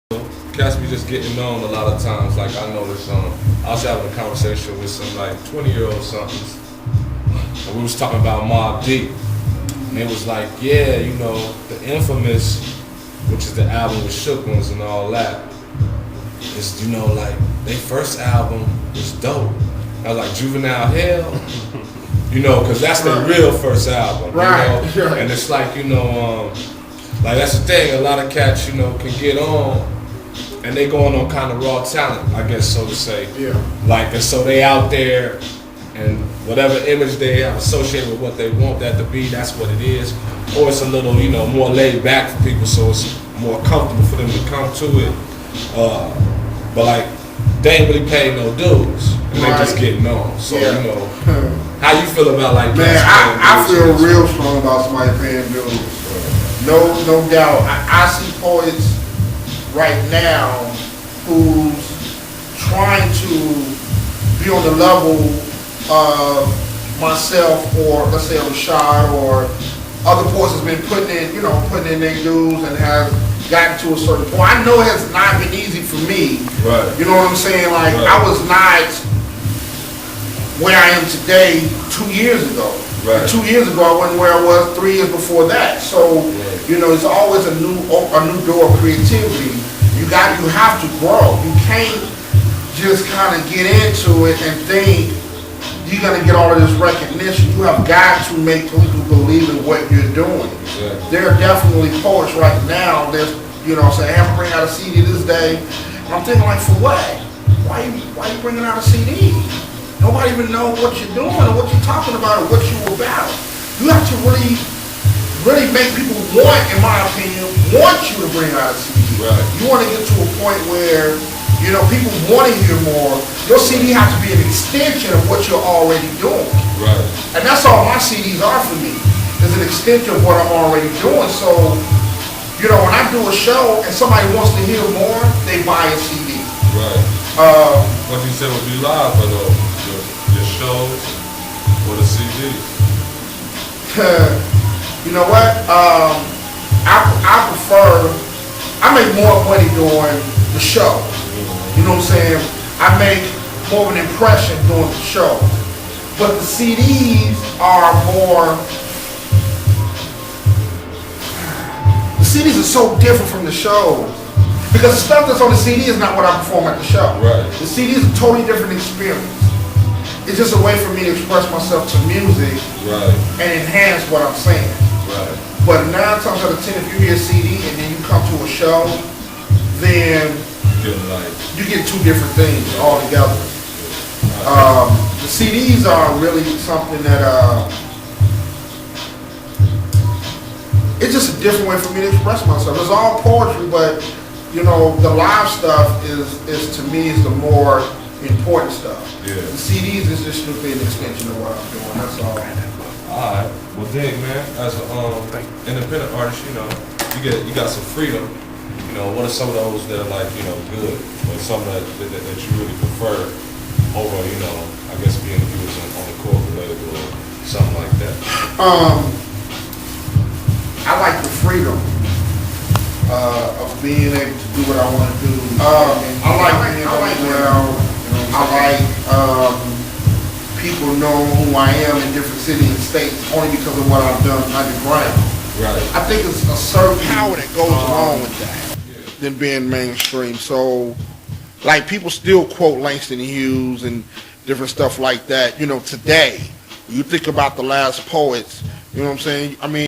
Cats be just getting known a lot of times. Like I noticed, I was having a conversation with some like 20-year-old something, and we was talking about Mobb Deep, and it was like, yeah, you know, the Infamous, which is the album with Shook Ones and all that, is, you know, like their first album was dope. I was like Juvenile Hell, you know, because that's their real first album, right? You know? And it's like, you know, like that's the thing. A lot of cats, you know, can get on. And they going on kind of raw talent, I guess, so to say. Yeah. Like, and so they out there, and whatever image they have associated with what they want that to be, that's what it is. Or it's a little, you know, more laid back for people, so it's more comfortable for them to come to it. But like, they ain't really paying no dues, and they just getting on. So you know, how you feel about like? Man, I feel real strong about somebody paying dues. No doubt. I see poets right now who's trying to be on the level of myself, or let's say Rashad, or other poets has been putting in their dues and have gotten to a certain point. I know it has not been easy for me. Right. You know what I'm saying? Like, right. I was not where I am today 2 years ago. Right. 2 years ago, I wasn't where I was 3 years before that. So, you know, it's always a new door of creativity. You have to grow. You can't just kind of get into it and think you're gonna get all of this recognition. You have got to make people believe in what you're doing. Yeah. There are definitely poets right now that's, you know, saying, hey, I'm bringing out a CD this day. And I'm thinking, like, for what? Why are you bringing out a CD? Nobody even know what you're doing or what you're talking about or what you're about. You have to really make people want, in my opinion, want you to bring out a CD. Right. You want to get to a point where, you know, people want to hear more. Your CD has to be an extension of what you're already doing. Right. And that's all my CDs are for me. It's an extension of what I'm already doing. So, you know, when I do a show and somebody wants to hear more, they buy a CD. Right. What you said would be live, but your shows or the CDs? You know what? I prefer. I make more money doing the show. You know what I'm saying? I make more of an impression doing the show. But the CDs are more. The CDs are so different from the shows. Because the stuff that's on the CD is not what I perform at the show. Right. The CD is a totally different experience. It's just a way for me to express myself to music, right, and enhance what I'm saying. Right. But 9 times out of 10, if you hear a CD and then you come to a show, then you get two different things altogether. The CDs are really something that it's just a different way for me to express myself. It's all poetry, but you know, the live stuff is to me is the more important stuff. Yeah. The CDs is just strictly an extension of what I'm doing. That's all. Alright. Well, Dig, man, as an independent artist, you know, you got some freedom. You know, what are some of those that are like, you know, good, or some that you really prefer over, you know, I guess being viewers on the corporate label or something like that? I like the freedom of being able to do what I want to do. I like being around. I like people knowing who I am in different cities and states only because of what I've done underground. Right. I think it's a certain power that goes along with that than being mainstream. So, like, people still quote Langston Hughes and different stuff like that. You know, today, you think about the last poets, you know what I'm saying? I mean,